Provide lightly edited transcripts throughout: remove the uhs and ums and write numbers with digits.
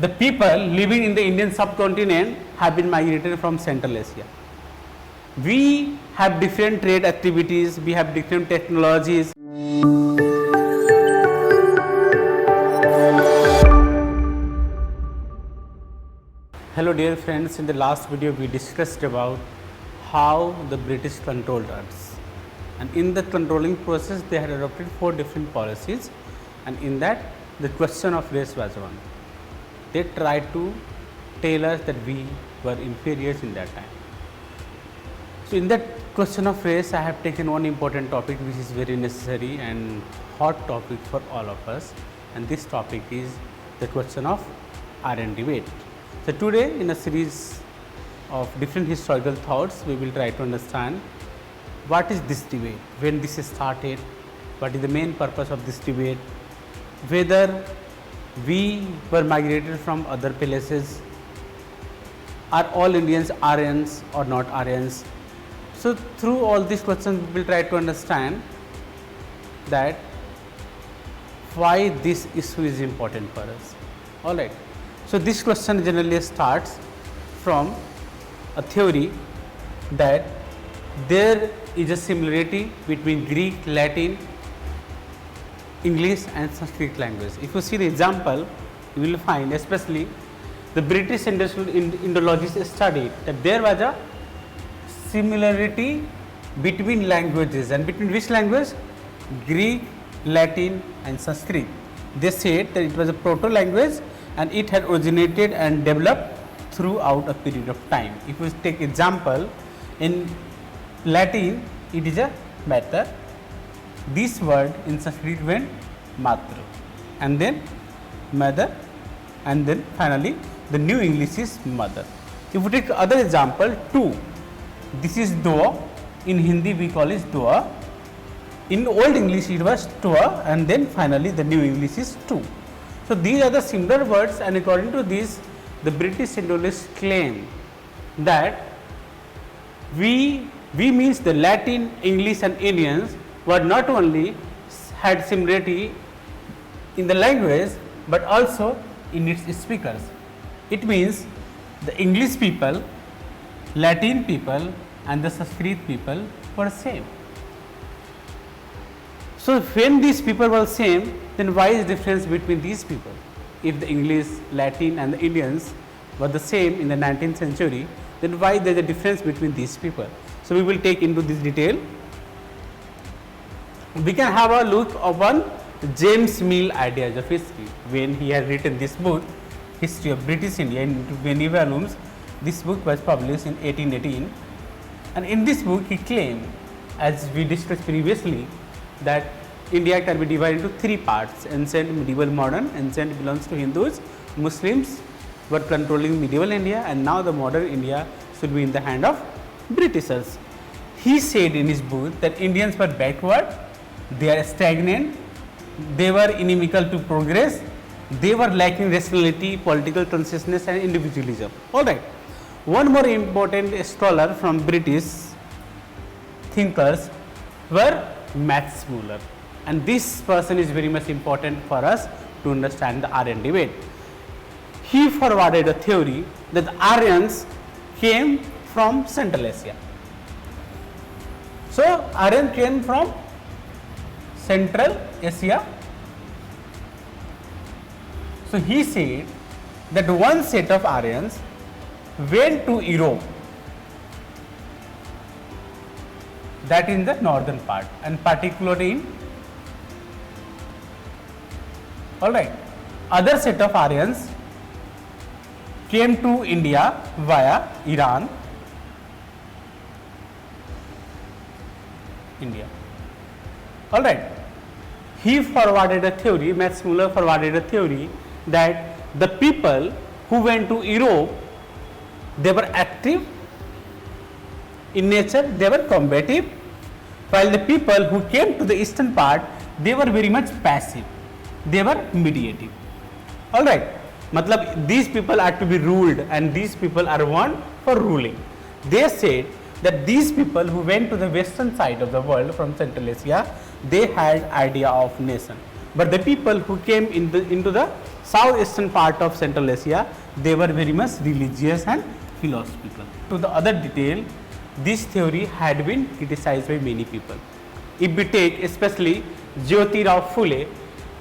the people living in the Indian subcontinent have been migrated from Central Asia. We have different trade activities, we have different technologies. Hello dear friends, in the last video we discussed about how the British controlled us, and in the controlling process they had adopted 4 different policies, and in that the question of race was one. They tried to tell us that we were inferiors in that time. So in that question of race I have taken one important topic which is very necessary and hot topic for all of us, and this topic is the question of Aryan debate. So today in a series of different historical thoughts we will try to understand what is this debate, when this started, what is the main purpose of this debate, whether we were migrated from other places, are all Indians Aryans or not Aryans. So through all these questions we will try to understand that why this issue is important for us. Alright. So this question generally starts from a theory that there is a similarity between Greek, Latin, English and Sanskrit language. If you see the example, you will find especially the British Indologists studied that there was a similarity between languages, and between which language? Greek, Latin and Sanskrit. They said that it was a proto-language and it had originated and developed throughout a period of time. If we take example, in Latin it is a matter, this word in Sanskrit went matra, and then mother, and then finally the new English is mother. If we take other example, two, this is dua, in Hindi we call it dua, in old English it was tua, and then finally the new English is two. So these are the similar words, and according to this the British Indologists claim that we means the Latin, English and Indians were not only had similarity in the language but also in its speakers. It means the English people, Latin people and the Sanskrit people were same. So when these people were same, then why is difference between these people? If the English, Latin and the Indians were the same in the 19th century, then why there is a difference between these people? So we will take into this detail. We can have a look upon James Mill ideas of history when he has written this book, History of British India, in many volumes. This book was published in 1818, and in this book he claimed, as we discussed previously, that India can be divided into 3 parts: ancient, medieval, modern. Ancient belongs to Hindus, Muslims were controlling medieval India, and now the modern India should be in the hand of Britishers. He said in his book that Indians were backward, they are stagnant, they were inimical to progress, they were lacking rationality, political consciousness and individualism. Alright. One more important scholar from British thinkers were Max Muller, and this person is very much important for us to understand the Aryan debate. He forwarded a theory that the Aryans came from Central Asia. So Aryan came from Central Asia. So he said that one set of Aryans went to Europe, that in the northern part, and particularly in, alright, other set of Aryans came to India via Iran, India. Alright. He forwarded a theory, Max Muller forwarded a theory that the people who went to Europe, they were active in nature, they were combative, while the people who came to the eastern part, they were very much passive, they were mediative. Alright. Matlab, these people are to be ruled and these people are one for ruling. They said that these people who went to the western side of the world from Central Asia, they had idea of nation. But the people who came into the southeastern part of Central Asia, they were very much religious and philosophical. To the other detail, this theory had been criticized by many people. If we take especially Jyotirao Phule,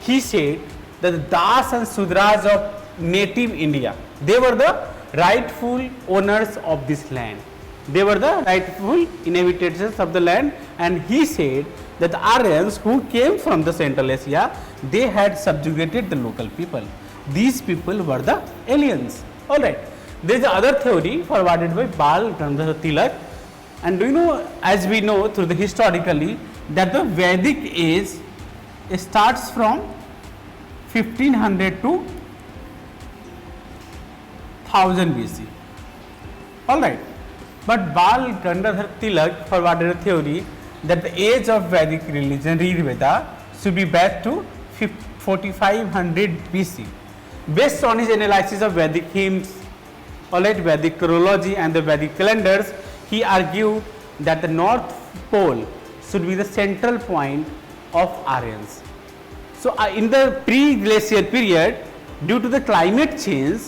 he said that the Das and Sudras of native India, they were the rightful owners of this land. They were the rightful inhabitants of the land, and he said that the Aryans who came from the Central Asia, they had subjugated the local people. These people were the aliens. Alright. There is another theory forwarded by Bal Gandhar Tilak, and do you know, as we know through the historically, that the Vedic age starts from 1500 to 1000 BC. Alright. But Bal Gandhar Tilak forwarded a theory that the age of Vedic religion, Rig Veda, should be back to 4500 BC. Based on his analysis of Vedic hymns, Vedic chronology and the Vedic calendars, he argued that the North Pole should be the central point of Aryans. So, in the pre-glacial period, due to the climate change,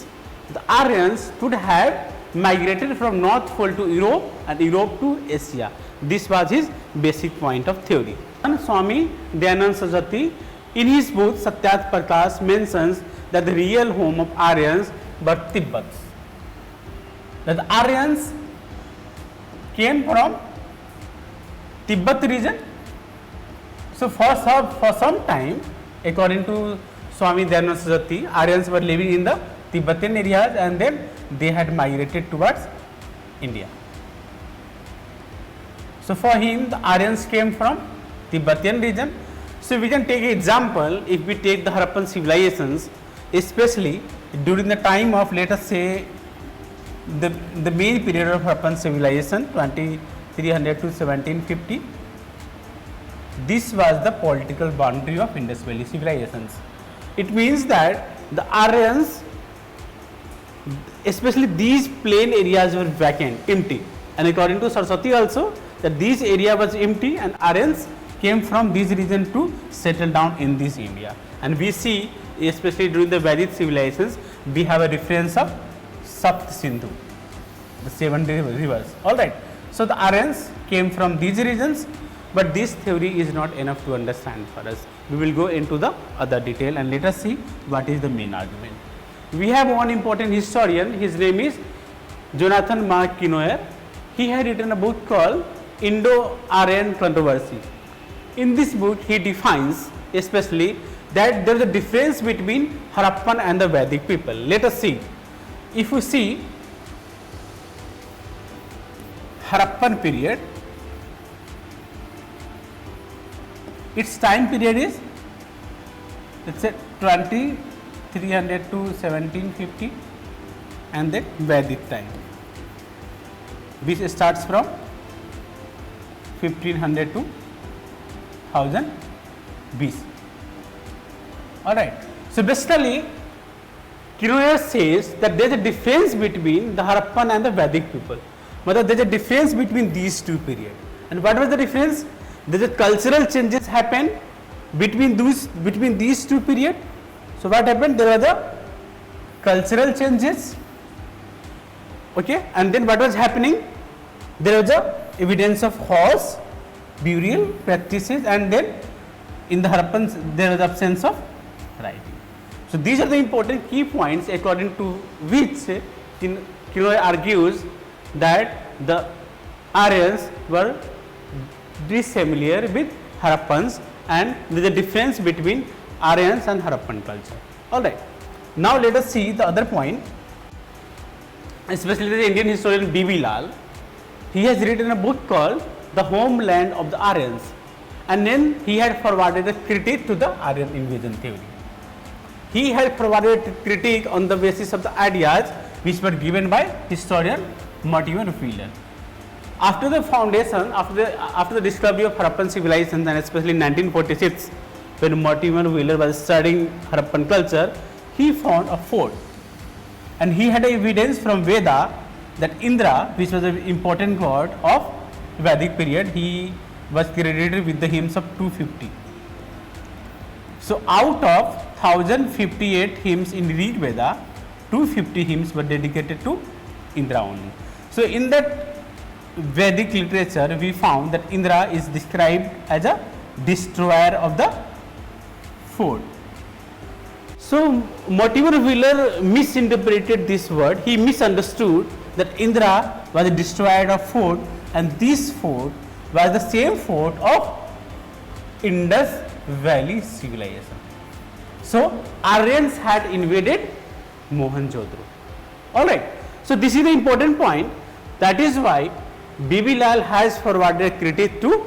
the Aryans could have migrated from North Pole to Europe and Europe to Asia. This was his basic point of theory. And Swami Dayanand Saraswati, in his book Satyat Prakash, mentions that the real home of Aryans were Tibet. That the Aryans came from Tibet region. So for some time, according to Swami Dayanand Saraswati, Aryans were living in the Tibetan areas, and then they had migrated towards India. So for him, the Aryans came from Tibetan region. So we can take an example, if we take the Harappan civilizations, especially during the time of, let us say, the main period of Harappan civilization, 2300 to 1750. This was the political boundary of Indus Valley civilizations. It means that the Aryans, especially these plain areas, were vacant, empty, and according to Saraswati also, that this area was empty and Aryans came from this region to settle down in this India. And we see, especially during the Vedic civilizations, we have a reference of Sapt Sindhu, the 7 rivers. Alright. So the Aryans came from these regions, but this theory is not enough to understand for us. We will go into the other detail and let us see what is the main argument. We have one important historian, his name is Jonathan McKinnoyer. He had written a book called Indo-Aryan Controversy. In this book, he defines especially that there is a difference between Harappan and the Vedic people. Let us see. If you see Harappan period, its time period is, let's say, 2300 to 1750, and then Vedic time, which starts from 1500 to 1000 BC. Alright. So basically, Kinnoyer says that there is a difference between the Harappan and the Vedic people. But there is a difference between these two periods. And what was the difference? There is a cultural changes happen between these two periods. So what happened? There were the cultural changes. Okay, and then what was happening? There was a evidence of horse burial practices, and then in the Harappans there was absence of writing. So these are the important key points according to which Kinnoyer argues that the Aryans were dissimilar with Harappans, and there is a difference between Aryans and Harappan culture. Alright. Now let us see the other point, especially the Indian historian B.B. Lal. He has written a book called The Homeland of the Aryans, and then he had forwarded a critique to the Aryan invasion theory. He had provided a critique on the basis of the ideas which were given by historian Mortimer Wheeler. After the foundation, after the discovery of Harappan civilization, and especially in 1946, when Mortimer Wheeler was studying Harappan culture, he found a fort, and he had evidence from Veda that Indra, which was an important god of Vedic period, he was credited with the hymns of 250. So out of 1058 hymns in Rig Veda, 250 hymns were dedicated to Indra only. So in that Vedic literature, we found that Indra is described as a destroyer of the fort. So Mortimer Wheeler misinterpreted this word. He misunderstood that Indra was a destroyer of fort, and this fort was the same fort of Indus Valley civilization. So Aryans had invaded Mohenjo-daro. Alright, so this is the important point. That is why Bibilal has forwarded credit to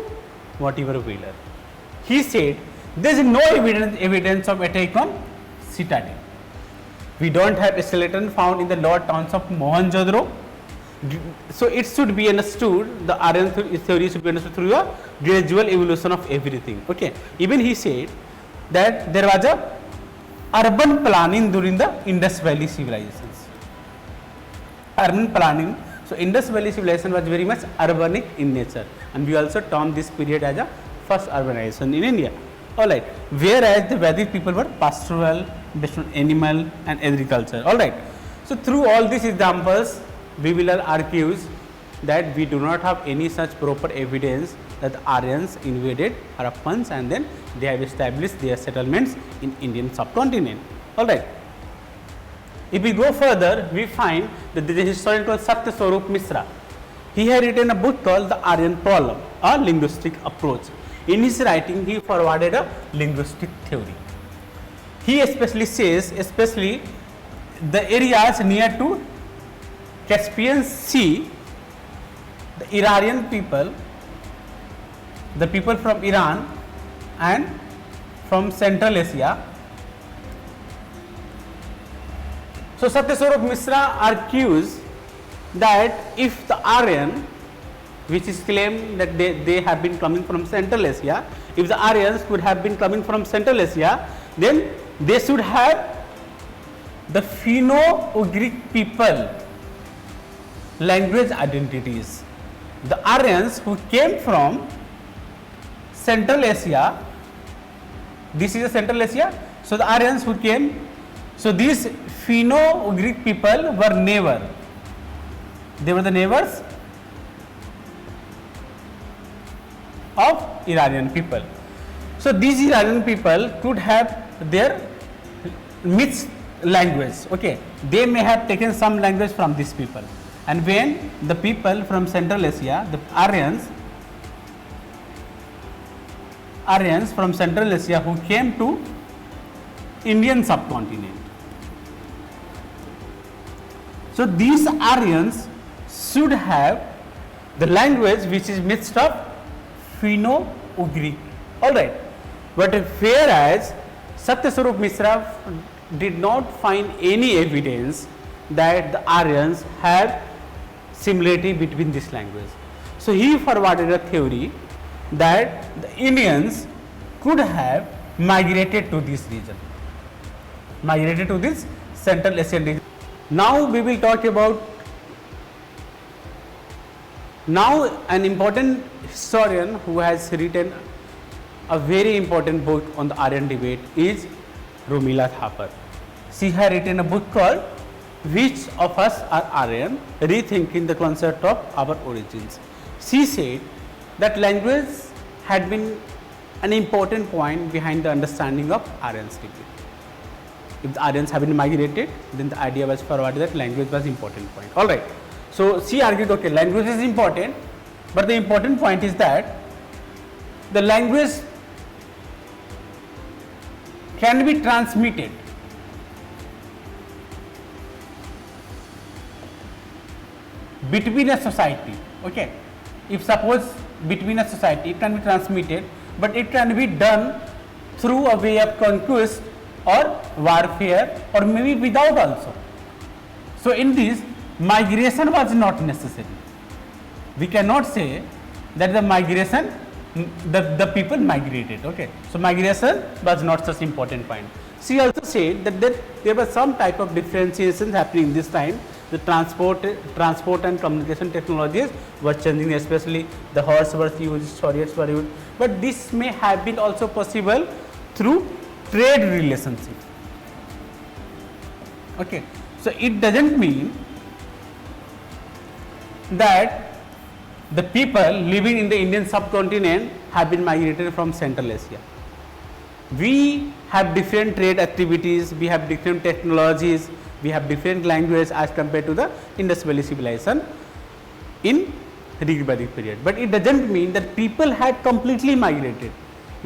Mortimer Wheeler. He said there is no evidence of attack on citadel. We don't have a skeleton found in the lower towns of Mohenjo-daro. So it should be understood, the Aryan theory should be understood through a gradual evolution of everything. Okay. Even he said that there was a urban planning during the Indus Valley civilizations. Urban planning. So Indus Valley civilization was very much urbanic in nature, and we also term this period as a first urbanization in India. Alright. Whereas the Vedic people were pastoral, based on animal and agriculture. Alright. So through all these examples, Bibilal argues that we do not have any such proper evidence that the Aryans invaded Harappans and then they have established their settlements in Indian subcontinent. Alright. If we go further, we find that there is a historian called Satya Swarup Misra. He had written a book called The Aryan Problem, a linguistic approach. In his writing, he forwarded a linguistic theory. He especially says, especially the areas near to Caspian Sea, the Iranian people, the people from Iran and from Central Asia. So Satya Swarup Misra argues that if the Aryan, which is claimed that they have been coming from Central Asia, if the Aryans could have been coming from Central Asia, then they should have the Finno-Ugric people language identities. The Aryans who came from Central Asia, this is a Central Asia, so the Aryans who came, so these Finno-Ugric people were neighbor. They were the neighbors of Iranian people. So these Iranian people could have their mixed language. Okay, they may have taken some language from these people, and when the people from Central Asia, the Aryans from Central Asia who came to Indian subcontinent, so these Aryans should have the language which is mixed of Finno-Ugric. Alright, but whereas Satya Swarup Misra did not find any evidence that the Aryans have similarity between this language. So he forwarded a theory that the Indians could have migrated to this region, migrated to this Central Asian region. Now we will talk about, now an important historian who has written a very important book on the Aryan debate is Romila Thapar. She has written a book called Which of Us Are Aryan? Rethinking the Concept of Our Origins. She said that language had been an important point behind the understanding of Aryan's debate. If the Aryans have been migrated, then the idea was forwarded that language was important point. Alright. So she argued, okay, language is important, but the important point is that the language can be transmitted between a society. Okay, if suppose between a society it can be transmitted, but it can be done through a way of conquest or warfare, or maybe without also. So in this, migration was not necessary. We cannot say that the migration, the people migrated. Okay, so migration was not such important point. She also said that there was some type of differentiation happening this time. The transport and communication technologies were changing, especially the horse were used, chariots were used, but this may have been also possible through trade relationship. Okay, so it doesn't mean that the people living in the Indian subcontinent have been migrated from Central Asia. We have different trade activities, we have different technologies, we have different languages as compared to the Indus Valley civilization in Rig-Vedic period. But it doesn't mean that people had completely migrated.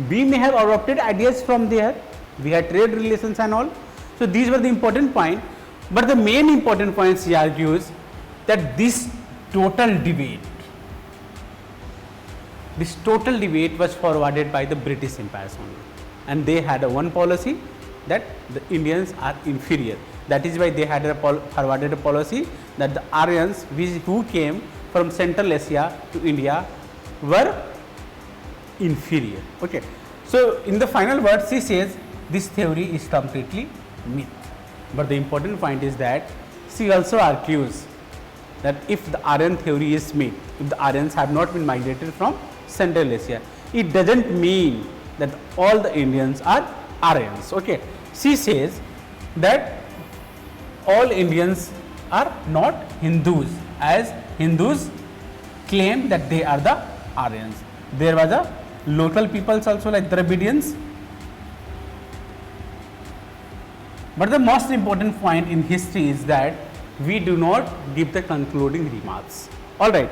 We may have adopted ideas from there, we had trade relations and all. So these were the important points. But the main important points he argues that this total debate was forwarded by the British Empire only. And they had a one policy that the Indians are inferior. That is why they had forwarded a policy that the Aryans who came from Central Asia to India were inferior. Okay. So in the final words he says this theory is completely myth. But the important point is that she also argues that if the Aryan theory is myth, if the Aryans have not been migrated from Central Asia, it doesn't mean that all the Indians are Aryans. Okay. She says that all Indians are not Hindus, as Hindus claim that they are the Aryans. There was a local peoples also like Dravidians. But the most important point in history is that we do not give the concluding remarks. Alright.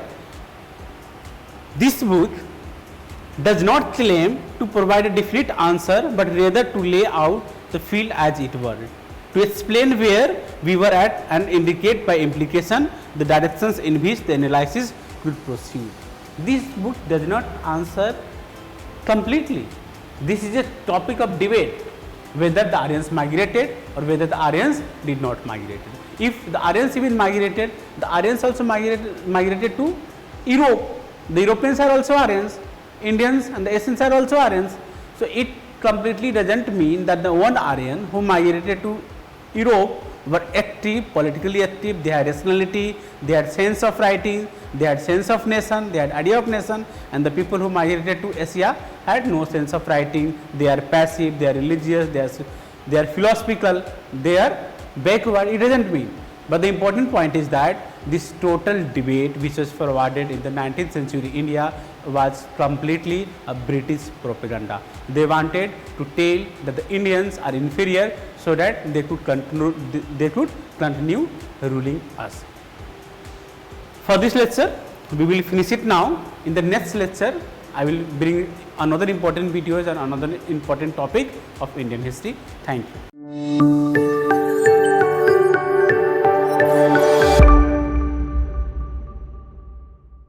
This book does not claim to provide a definite answer, but rather to lay out the field as it were, to explain where we were at and indicate by implication the directions in which the analysis could proceed. This book does not answer completely. This is a topic of debate, whether the Aryans migrated or whether the Aryans did not migrate. If the Aryans even migrated, the Aryans also migrated to Europe. The Europeans are also Aryans. Indians and the Asians are also Aryans. So it completely doesn't mean that the one Aryan who migrated to Europe were active, politically active, they had rationality, they had sense of writing, they had sense of nation, they had idea of nation, and the people who migrated to Asia had no sense of writing, they are passive, they are religious, they are philosophical, they are backward. It doesn't mean. But the important point is that this total debate which was forwarded in the 19th century India was completely a British propaganda. They wanted to tell that the Indians are inferior so that they could continue ruling us. For this lecture, we will finish it now. In the next lecture, I will bring another important videos and another important topic of Indian history. Thank you.